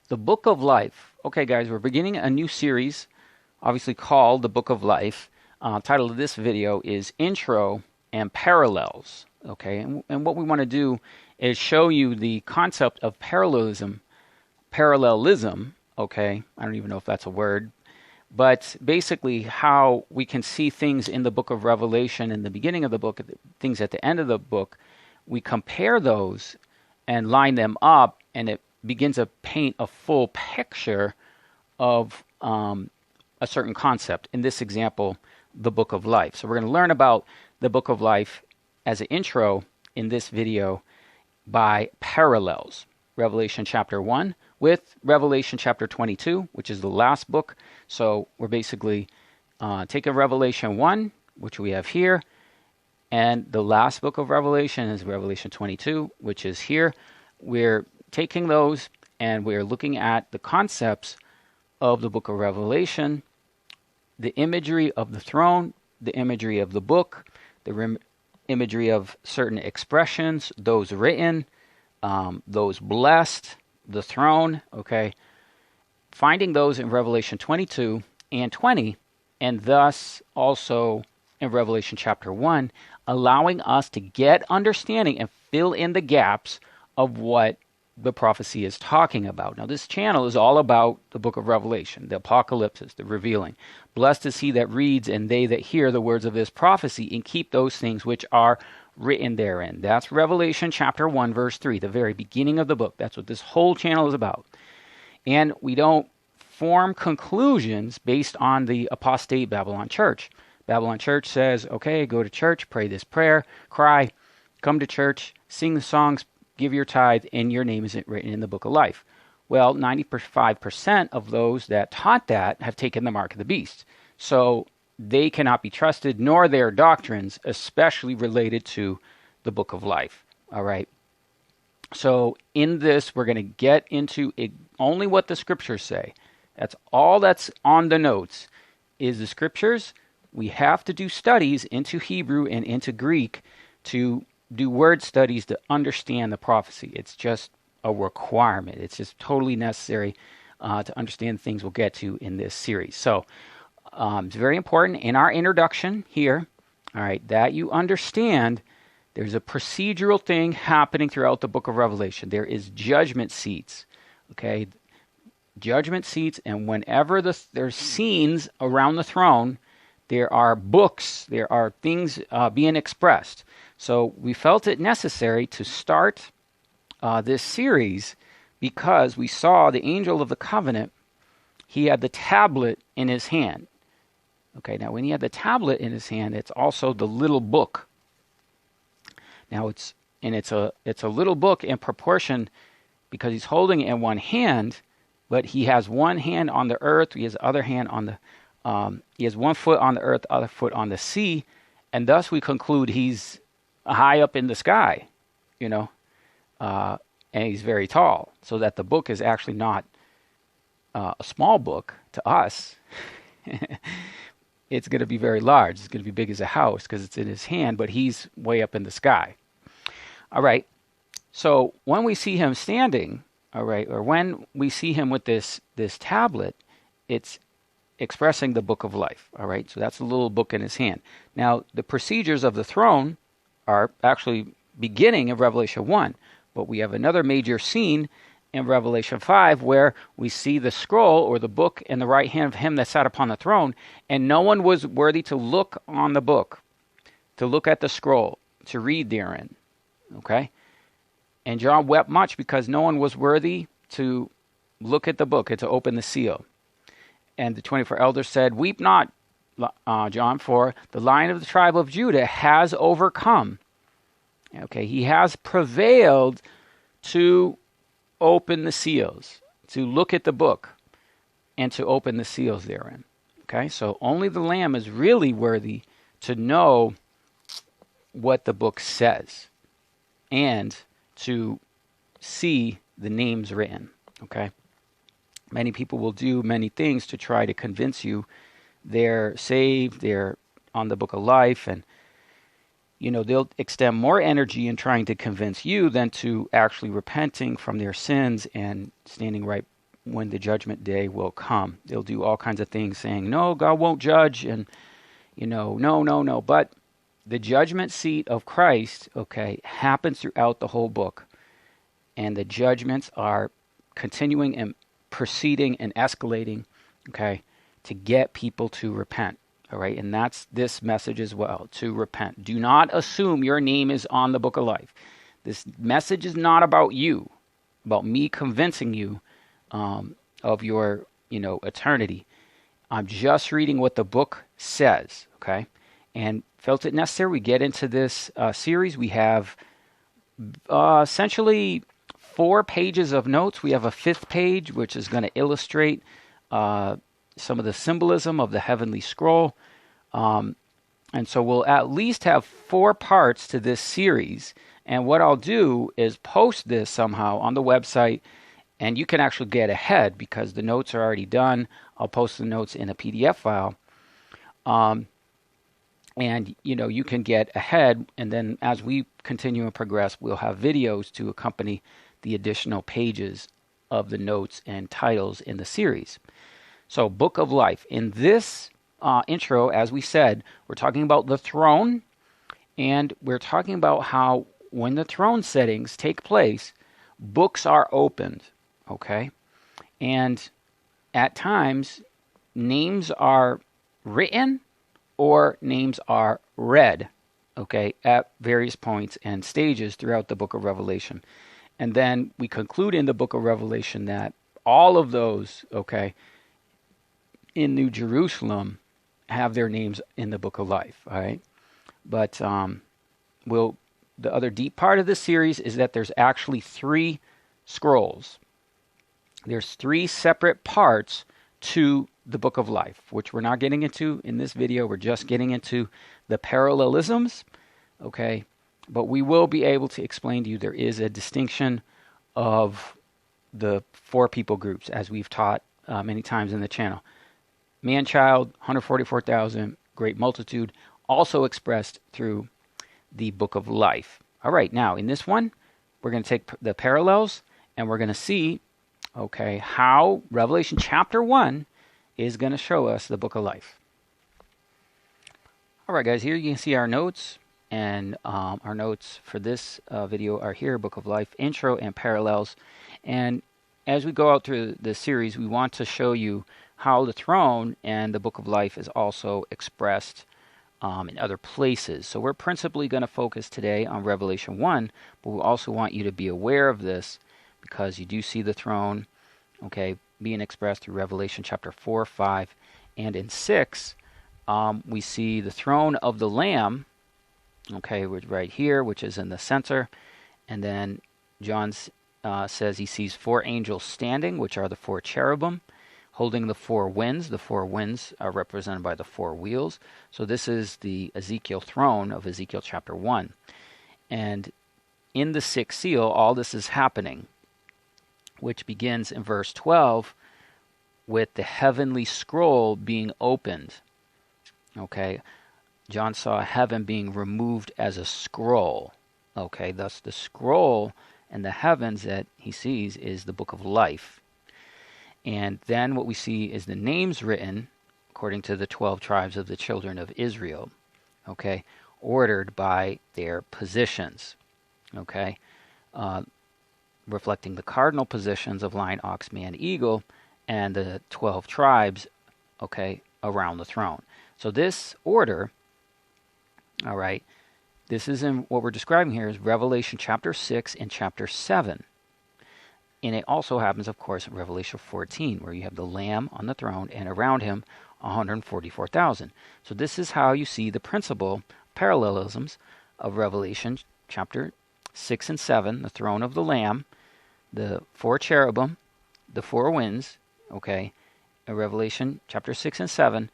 The Book of Life. Okay, guys, we're beginning a new series, obviously called The Book of Life. Title of this video is Intro and Parallels. Okay, and what we want to do is show you the concept of parallelism. Okay, I don't even know if that's a word, but basically how we can see things in the book of Revelation in the beginning of the book, things at the end of the book. We compare those and line them up, and it begins to paint a full picture of a certain concept. In this example, the book of life. So we're going to learn about the book of life as an intro in this video by parallels. Revelation chapter 1 with Revelation chapter 22, which is the last book. So we're basically taking Revelation 1, which we have here, and the last book of Revelation is Revelation 22, which is here. We're taking those and we're looking at the concepts of the book of Revelation, the imagery of the throne, the imagery of the book, the imagery of certain expressions, those written, those blessed, the throne, okay? Finding those in Revelation 22 and 20, and thus also in Revelation chapter 1, allowing us to get understanding and fill in the gaps of what the prophecy is talking about. Now, this channel is all about the book of Revelation, the apocalypse, the revealing. Blessed is he that reads and they that hear the words of this prophecy and keep those things which are written therein. That's Revelation chapter 1, verse 3, the very beginning of the book. That's what this whole channel is about. And we don't form conclusions based on the apostate Babylon church. Babylon church says, okay, go to church, pray this prayer, cry, come to church, sing the songs, give your tithe, and your name isn't written in the book of life. Well, 95% of those that taught that have taken the mark of the beast. So they cannot be trusted, nor their doctrines, especially related to the book of life. All right. So in this, we're going to get into only what the scriptures say. That's all that's on the notes is the scriptures. We have to do studies into Hebrew and into Greek to do word studies to understand the prophecy. It's just a requirement. It's just totally necessary to understand things we'll get to in this series. So it's very important in our introduction here, all right, that you understand there's a procedural thing happening throughout the book of Revelation. There is judgment seats, okay? Judgment seats, and whenever there's scenes around the throne, there are books, there are things being expressed. So we felt it necessary to start this series because we saw the angel of the covenant. He had the tablet in his hand. Okay, now when he had the tablet in his hand, it's also the little book. Now it's a little book in proportion because he's holding it in one hand, but he has one hand on the earth, he has the other hand on the he has one foot on the earth, other foot on the sea, and thus we conclude he's high up in the sky, and he's very tall, so that the book is actually not a small book to us. It's going to be very large. It's going to be big as a house because it's in his hand, but he's way up in the sky. All right. So when we see him standing, all right, or when we see him with this tablet, it's expressing the book of life. All right. So that's a little book in his hand. Now, the procedures of the throne are actually beginning in Revelation 1, but we have another major scene in Revelation 5 where we see the scroll or the book in the right hand of him that sat upon the throne, and no one was worthy to look on the book, to look at the scroll, to read therein. Okay? And John wept much because no one was worthy to look at the book and to open the seal. And the 24 elders said, weep not, John, for the Lion of the tribe of Judah has overcome. Okay, he has prevailed to open the seals, to look at the book, and to open the seals therein. Okay, so only the Lamb is really worthy to know what the book says and to see the names written. Okay, many people will do many things to try to convince you they're saved, they're on the book of life, and they'll extend more energy in trying to convince you than to actually repenting from their sins and standing right when the judgment day will come. They'll do all kinds of things saying, no, God won't judge, and, no. But the judgment seat of Christ, okay, happens throughout the whole book. And the judgments are continuing and proceeding and escalating, okay, to get people to repent. All right, and that's this message as well, to repent. Do not assume your name is on the book of life. This message is not about you, about me convincing you of your, eternity. I'm just reading what the book says, okay? And felt it necessary, we get into this series. We have essentially 4 pages of notes. We have a 5th page, which is going to illustrate some of the symbolism of the heavenly scroll. And so we'll at least have 4 parts to this series. And what I'll do is post this somehow on the website, and you can actually get ahead because the notes are already done. I'll post the notes in a PDF file. And, you can get ahead. And then as we continue and progress, we'll have videos to accompany the additional pages of the notes and titles in the series. So, Book of Life. In this intro, as we said, we're talking about the throne, and we're talking about how when the throne settings take place, books are opened, okay? And at times, names are written or names are read, okay, at various points and stages throughout the book of Revelation. And then we conclude in the book of Revelation that all of those, okay, in New Jerusalem have their names in the book of life, all right? But the other deep part of this series is that there's actually 3 scrolls. There's 3 separate parts to the book of life, which we're not getting into in this video. We're just getting into the parallelisms, okay? But we will be able to explain to you there is a distinction of the 4 people groups, as we've taught many times in the channel. Man, child, 144,000, great multitude, also expressed through the book of life. All right, now in this one, we're going to take the parallels and we're going to see, okay, how Revelation chapter 1 is going to show us the book of life. All right, guys, here you can see our notes, and our notes for this video are here, Book of Life, intro and parallels. And as we go out through the series, we want to show you how the throne and the book of life is also expressed in other places. So we're principally going to focus today on Revelation 1, but we also want you to be aware of this because you do see the throne, okay, being expressed through Revelation chapter 4, 5, and in 6, we see the throne of the Lamb, okay, right here, which is in the center. And then John says he sees 4 angels standing, which are the 4 cherubim, holding the 4 winds. The 4 winds are represented by the 4 wheels. So this is the Ezekiel throne of Ezekiel chapter 1. And in the 6th seal, all this is happening, which begins in verse 12 with the heavenly scroll being opened. Okay, John saw heaven being removed as a scroll. Okay, thus the scroll and the heavens that he sees is the book of life. And then what we see is the names written according to the 12 tribes of the children of Israel, okay, ordered by their positions, okay, reflecting the cardinal positions of lion, ox, man, eagle, and the 12 tribes, okay, around the throne. So this order, all right, this is in what we're describing here is Revelation chapter 6 and chapter 7. And it also happens, of course, in Revelation 14, where you have the Lamb on the throne and around him 144,000. So this is how you see the principal parallelisms of Revelation chapter 6 and 7, the throne of the Lamb, the 4 cherubim, the 4 winds, okay, in Revelation chapter 6 and 7,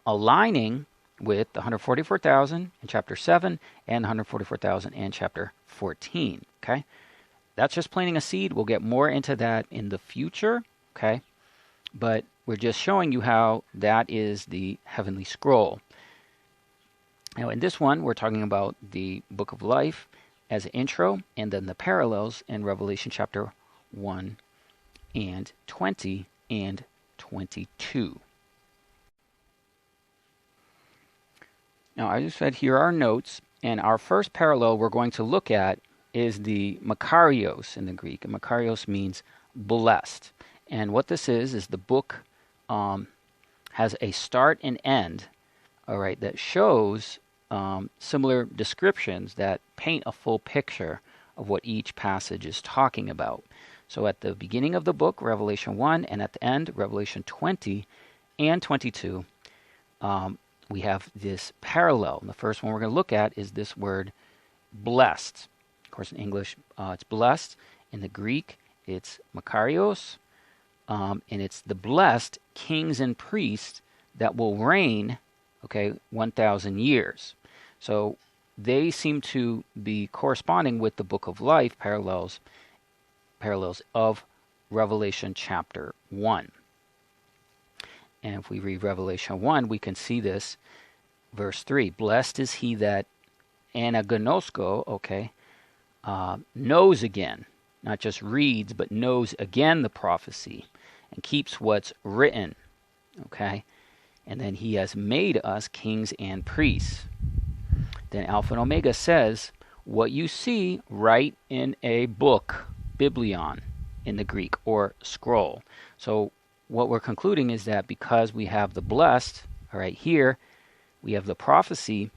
aligning with the 144,000 in chapter 7 and 144,000 in chapter 14, okay? That's just planting a seed. We'll get more into that in the future, okay? But we're just showing you how that is the heavenly scroll. Now, in this one, we're talking about the book of life as an intro, and then the parallels in Revelation chapter 1 and 20 and 22. Now, I just said here are our notes, and our first parallel we're going to look at is the Makarios in the Greek. And Makarios means blessed. And what this is the book has a start and end, all right, that shows similar descriptions that paint a full picture of what each passage is talking about. So at the beginning of the book, Revelation 1, and at the end, Revelation 20 and 22, we have this parallel. And the first one we're going to look at is this word blessed. Of course, in English, it's blessed. In the Greek, it's Makarios. And it's the blessed kings and priests that will reign, 1,000 years. So they seem to be corresponding with the book of life parallels of Revelation chapter 1. And if we read Revelation 1, we can see this. Verse 3, blessed is he that anagnosko, knows again, not just reads, but knows again the prophecy and keeps what's written, And then he has made us kings and priests. Then Alpha and Omega says, what you see, write in a book, biblion in the Greek, or scroll. So what we're concluding is that because we have the blessed, here, we have the prophecy,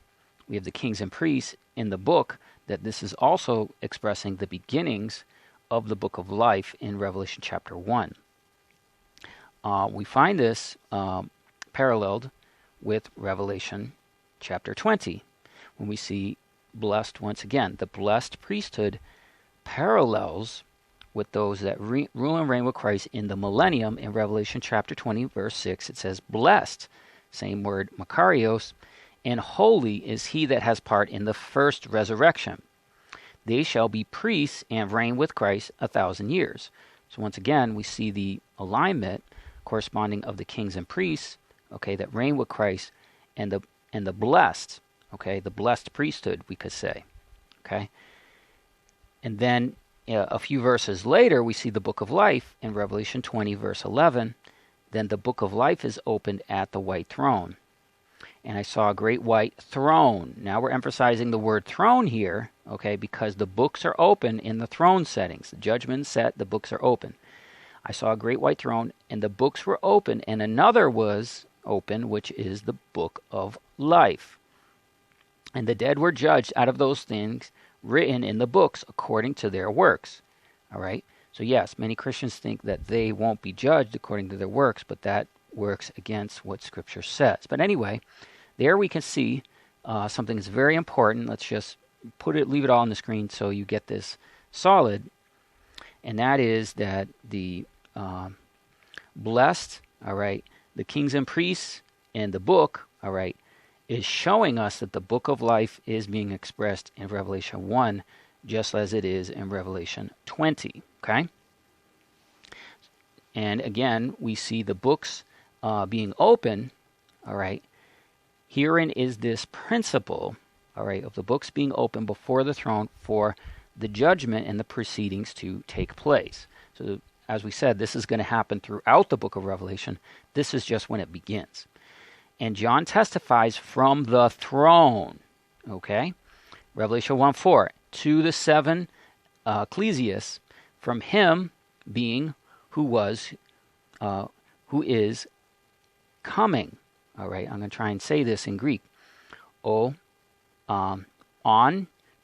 we have the kings and priests in the book, that this is also expressing the beginnings of the book of life in Revelation chapter 1. We find this paralleled with Revelation chapter 20, when we see blessed once again. The blessed priesthood parallels with those that rule and reign with Christ in the millennium. In Revelation chapter 20, verse 6, it says, blessed, same word, Makarios, and holy is he that has part in the first resurrection. They shall be priests and reign with Christ 1,000 years. So once again, we see the alignment corresponding of the kings and priests, that reign with Christ, and the blessed, the blessed priesthood, we could say, And then a few verses later, we see the book of life in Revelation 20, verse 11. Then the book of life is opened at the white throne. And I saw a great white throne. Now we're emphasizing the word throne here, because the books are open in the throne settings. The judgment set, the books are open. I saw a great white throne, and the books were open, and another was open, which is the book of life. And the dead were judged out of those things written in the books according to their works. So yes, many Christians think that they won't be judged according to their works, but that works against what Scripture says. But anyway, there we can see something that's very important. Let's just leave it all on the screen so you get this solid. And that is that the blessed, the kings and priests and the book, is showing us that the book of life is being expressed in Revelation 1, just as it is in Revelation 20, And again, we see the books being open, Herein is this principle, of the books being open before the throne for the judgment and the proceedings to take place. So, as we said, this is going to happen throughout the book of Revelation. This is just when it begins. And John testifies from the throne, Revelation 1:4, to the seven ecclesias, from him being who is coming. I'm going to try and say this in Greek. On,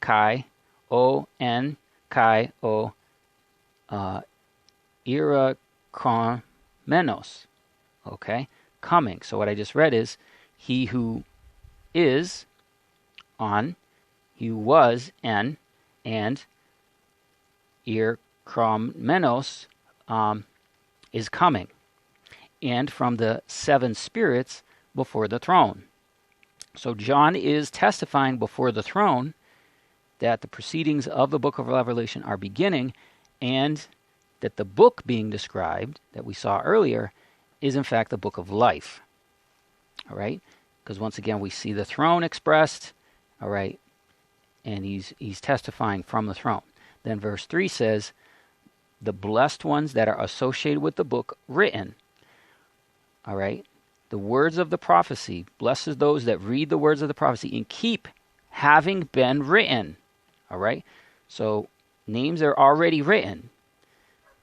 kai, on, kai, irakromenos. Coming. So what I just read is, he who is on, he who was en, and irakromenos is coming. And from the seven spirits before the throne. So John is testifying before the throne that the proceedings of the book of Revelation are beginning, and that the book being described that we saw earlier is in fact the book of life. Because once again we see the throne expressed, and he's testifying from the throne. Then verse 3 says, the blessed ones that are associated with the book written. All right. The words of the prophecy, blesses those that read the words of the prophecy and keep having been written. All right. So names are already written.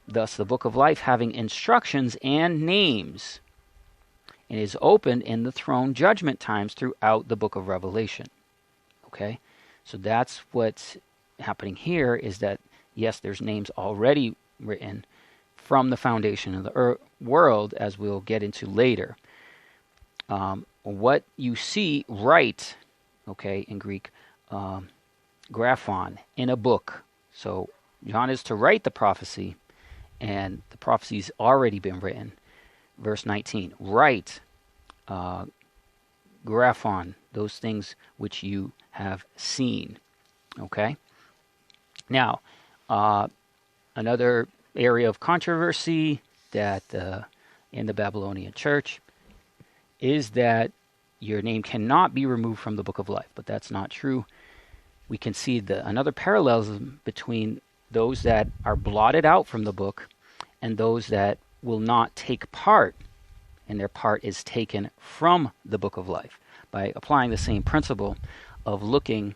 Thus, the book of life having instructions and names, and is opened in the throne judgment times throughout the book of Revelation. Okay. So that's what's happening here, is that, yes, there's names already written from the foundation of the world, as we'll get into later. What you see write, okay, in Greek, graphon, in a book. So John is to write the prophecy, and the prophecy's already been written. Verse 19, write, graphon, those things which you have seen. Okay? Now, another area of controversy that in the Babylonian church is that your name cannot be removed from the book of life, but that's not true. We can see another parallelism between those that are blotted out from the book and those that will not take part, and their part is taken from the book of life, by applying the same principle of looking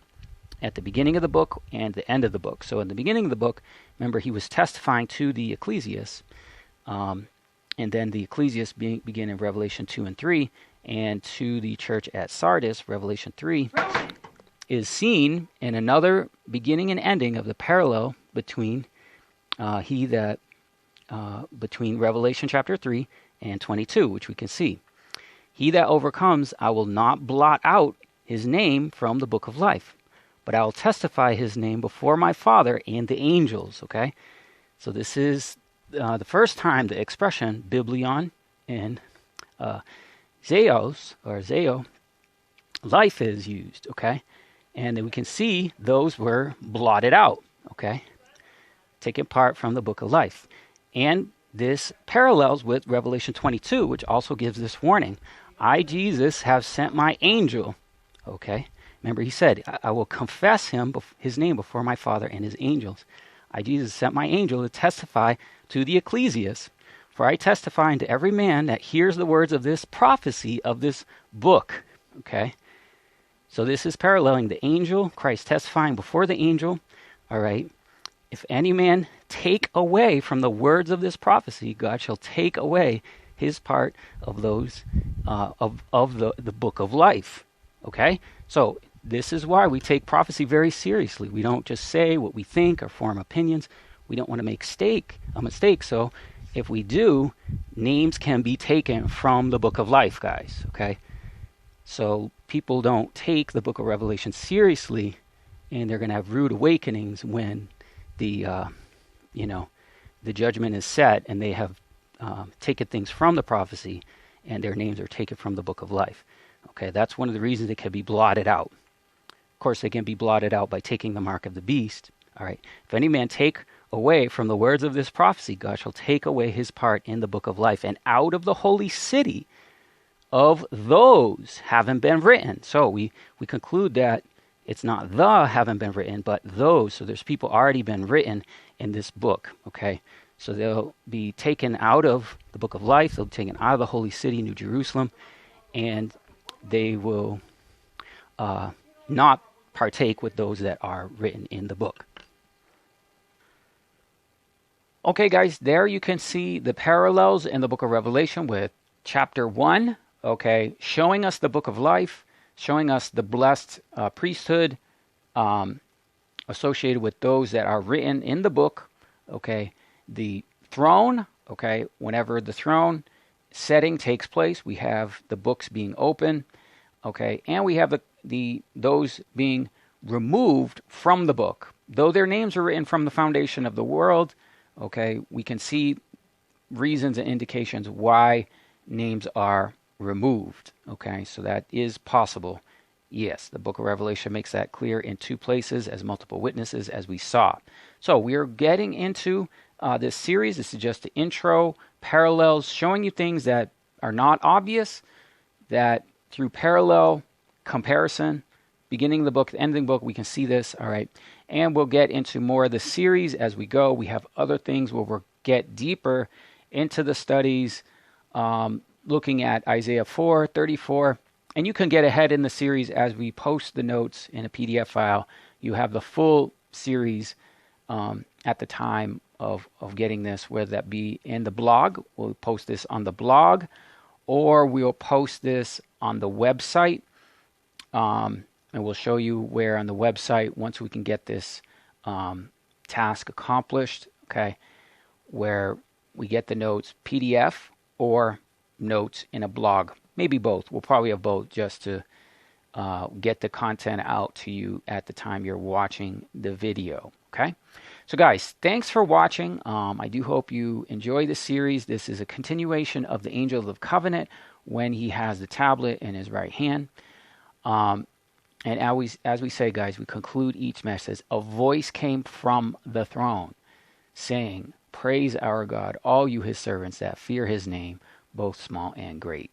at the beginning of the book and the end of the book. So in the beginning of the book, remember, he was testifying to the ecclesias, and then the ecclesias begin in Revelation 2 and 3, and to the church at Sardis, Revelation 3, is seen in another beginning and ending of the parallel between between Revelation chapter 3 and 22, which we can see. He that overcomes, I will not blot out his name from the book of life, but I will testify his name before my Father and the angels. Okay? So this is the first time the expression biblion and zeos, or zeo, life is used. Okay? And then we can see those were blotted out. Okay? Taken part from the book of life. And this parallels with Revelation 22, which also gives this warning. I, Jesus, have sent my angel. Okay? Remember, he said, I will confess his name before my Father and his angels. I, Jesus, sent my angel to testify to the ecclesias. For I testify unto every man that hears the words of this prophecy of this book. Okay? So this is paralleling the angel, Christ testifying before the angel. All right? If any man take away from the words of this prophecy, God shall take away his part of those of the book of life. Okay? So this is why we take prophecy very seriously. We don't just say what we think or form opinions. We don't want to make a mistake. So if we do, names can be taken from the book of life, guys. Okay? So people don't take the book of Revelation seriously, and they're going to have rude awakenings when the judgment is set, and they have taken things from the prophecy, and their names are taken from the book of life. Okay, that's one of the reasons it can be blotted out. Of course, they can be blotted out by taking the mark of the beast. All right, if any man take away from the words of this prophecy, God shall take away his part in the book of life, and out of the holy city of those haven't been written. So we conclude that it's not the haven't been written, but those. So there's people already been written in this book. Okay, so they'll be taken out of the book of life. They'll be taken out of the holy city, New Jerusalem, and they will not partake with those that are written in the book. Okay, guys, there you can see the parallels in the book of Revelation with chapter 1, okay, showing us the book of life, showing us the blessed priesthood associated with those that are written in the book, okay, the throne, okay, whenever the throne setting takes place, we have the books being open, okay, and we have those being removed from the book. Though their names are written from the foundation of the world, okay, we can see reasons and indications why names are removed. Okay, so that is possible. Yes, the book of Revelation makes that clear in 2 places as multiple witnesses, as we saw. So we are getting into this series. This is just the intro, parallels, showing you things that are not obvious, that through parallel comparison, beginning the book, ending the book, we can see this. All right. And we'll get into more of the series as we go. We have other things where we'll get deeper into the studies, looking at Isaiah 4:34. And you can get ahead in the series as we post the notes in a PDF file. You have the full series at the time of getting this, whether that be in the blog. We'll post this on the blog, or we'll post this on the website. And we'll show you where on the website, once we can get this task accomplished, okay, where we get the notes PDF or notes in a blog. Maybe both. We'll probably have both, just to get the content out to you at the time you're watching the video. Okay, so guys, thanks for watching. I do hope you enjoy this series. This is a continuation of the Angel of Covenant when he has the tablet in his right hand. And as we say, guys, we conclude each message. A voice came from the throne saying, "Praise our God, all you his servants that fear his name, both small and great."